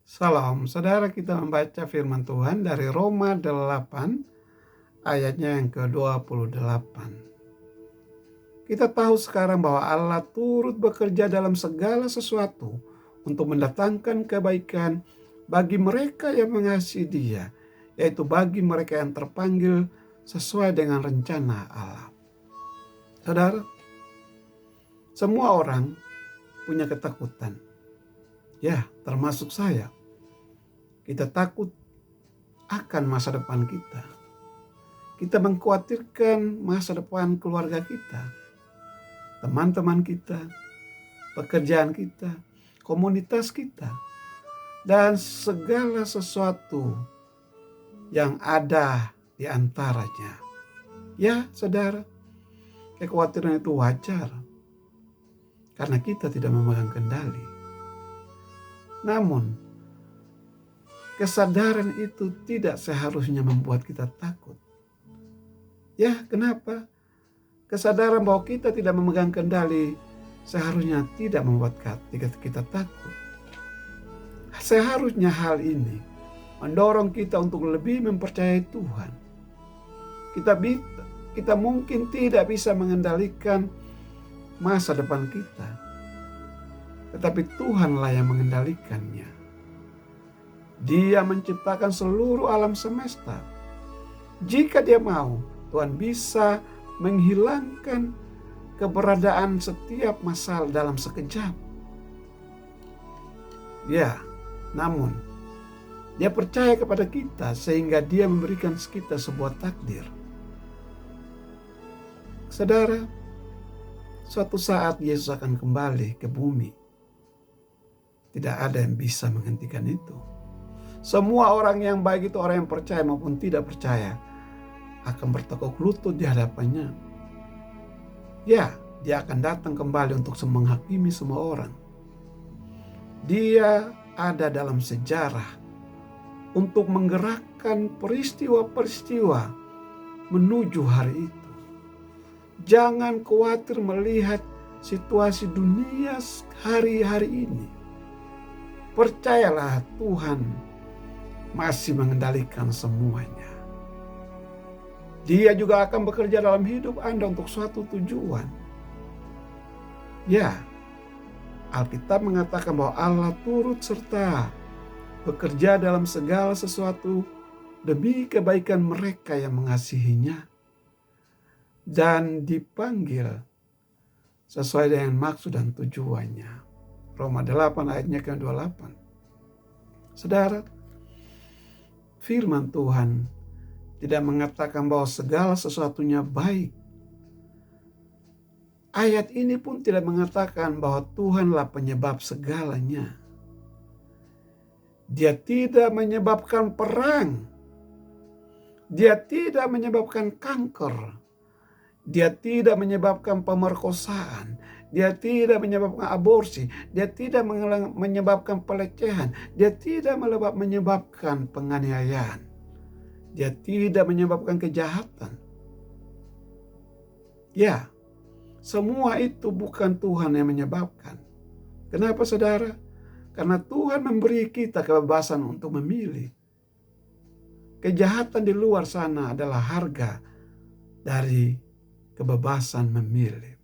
Salam, saudara, kita membaca firman Tuhan dari Roma 8 ayatnya yang ke-28. Kita tahu sekarang bahwa Allah turut bekerja dalam segala sesuatu untuk mendatangkan kebaikan bagi mereka yang mengasihi Dia, yaitu bagi mereka yang terpanggil sesuai dengan rencana Allah. Saudara, semua orang punya ketakutan. Ya, termasuk saya. Kita takut akan masa depan kita. Kita mengkhawatirkan masa depan keluarga kita, teman-teman kita, pekerjaan kita, komunitas kita, dan segala sesuatu yang ada di antaranya. Ya, saudara, kekhawatiran itu wajar karena kita tidak memegang kendali. Namun, kesadaran itu tidak seharusnya membuat kita takut. Ya, kenapa? Kesadaran bahwa kita tidak memegang kendali seharusnya tidak membuat kita takut. Seharusnya hal ini mendorong kita untuk lebih mempercayai Tuhan. Kita mungkin tidak bisa mengendalikan masa depan kita, tetapi Tuhanlah yang mengendalikannya. Dia menciptakan seluruh alam semesta. Jika Dia mau, Tuhan bisa menghilangkan keberadaan setiap masalah dalam sekejap. Ya, namun Dia percaya kepada kita sehingga Dia memberikan kita sebuah takdir. Saudara, suatu saat Yesus akan kembali ke bumi. Tidak ada yang bisa menghentikan itu. Semua orang yang baik itu, orang yang percaya maupun tidak percaya, akan bertekuk lutut di hadapannya. Ya, Dia akan datang kembali untuk menghakimi semua orang. Dia ada dalam sejarah untuk menggerakkan peristiwa-peristiwa menuju hari itu. Jangan khawatir melihat situasi dunia hari-hari ini. Percayalah, Tuhan masih mengendalikan semuanya. Dia juga akan bekerja dalam hidup Anda untuk suatu tujuan. Ya, Alkitab mengatakan bahwa Allah turut serta bekerja dalam segala sesuatu demi kebaikan mereka yang mengasihinya dan dipanggil sesuai dengan maksud dan tujuannya. Roma 8 ayatnya ke-28. Saudara, firman Tuhan tidak mengatakan bahwa segala sesuatunya baik. Ayat ini pun tidak mengatakan bahwa Tuhanlah penyebab segalanya. Dia tidak menyebabkan perang. Dia tidak menyebabkan kanker. Dia tidak menyebabkan pemerkosaan. Dia tidak menyebabkan aborsi. Dia tidak menyebabkan pelecehan. Dia tidak menyebabkan penganiayaan. Dia tidak menyebabkan kejahatan. Ya, semua itu bukan Tuhan yang menyebabkan. Kenapa, saudara? Karena Tuhan memberi kita kebebasan untuk memilih. Kejahatan di luar sana adalah harga dari kebebasan memilih.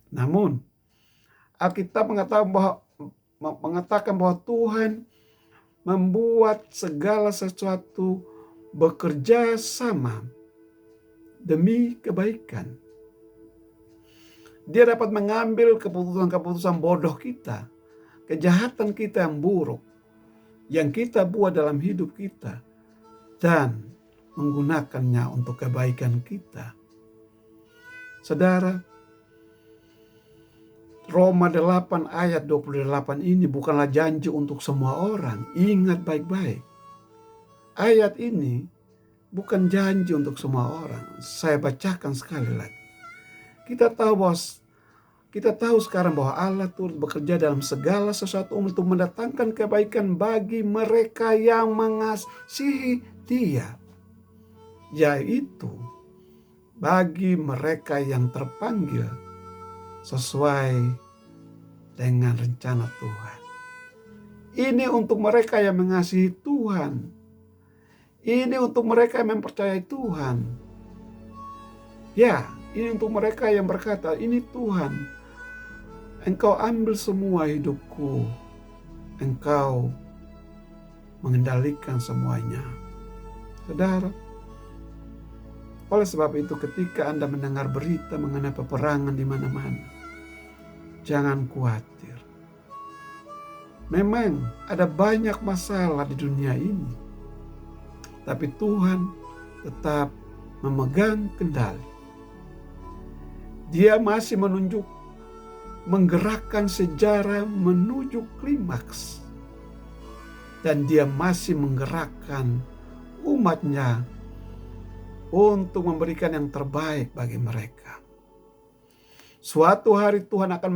Namun, Alkitab mengatakan bahwa Tuhan membuat segala sesuatu bekerja sama demi kebaikan. Dia dapat mengambil keputusan-keputusan bodoh kita, kejahatan kita yang buruk, yang kita buat dalam hidup kita, dan menggunakannya untuk kebaikan kita. Saudara, Roma 8 ayat 28 ini bukanlah janji untuk semua orang. Ingat baik-baik. Ayat ini bukan janji untuk semua orang. Saya bacakan sekali lagi. Kita tahu sekarang bahwa Allah turut bekerja dalam segala sesuatu untuk mendatangkan kebaikan bagi mereka yang mengasihi Dia, yaitu bagi mereka yang terpanggil sesuai dengan rencana Tuhan. Ini untuk mereka yang mengasihi Tuhan. Ini untuk mereka yang mempercayai Tuhan. Ya, ini untuk mereka yang berkata, ini Tuhan, Engkau ambil semua hidupku. Engkau mengendalikan semuanya. Saudara, oleh sebab itu ketika Anda mendengar berita mengenai peperangan di mana-mana, jangan khawatir. Memang ada banyak masalah di dunia ini, tapi Tuhan tetap memegang kendali. Dia masih menggerakkan sejarah menuju klimaks. Dan dia masih menggerakkan umatnya untuk memberikan yang terbaik bagi mereka. Suatu hari Tuhan akan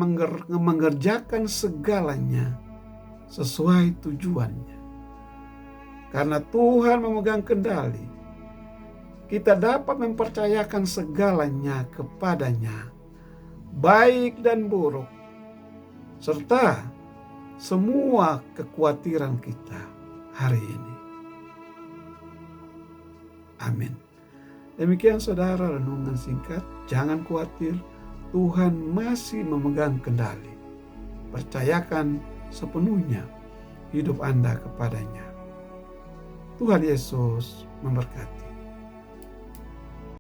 mengerjakan segalanya sesuai tujuannya. Karena Tuhan memegang kendali, kita dapat mempercayakan segalanya kepadanya, baik dan buruk, serta semua kekhawatiran kita hari ini. Amin. Demikian saudara renungan singkat. Jangan khawatir, Tuhan masih memegang kendali. Percayakan sepenuhnya hidup Anda kepadanya. Tuhan Yesus memberkati.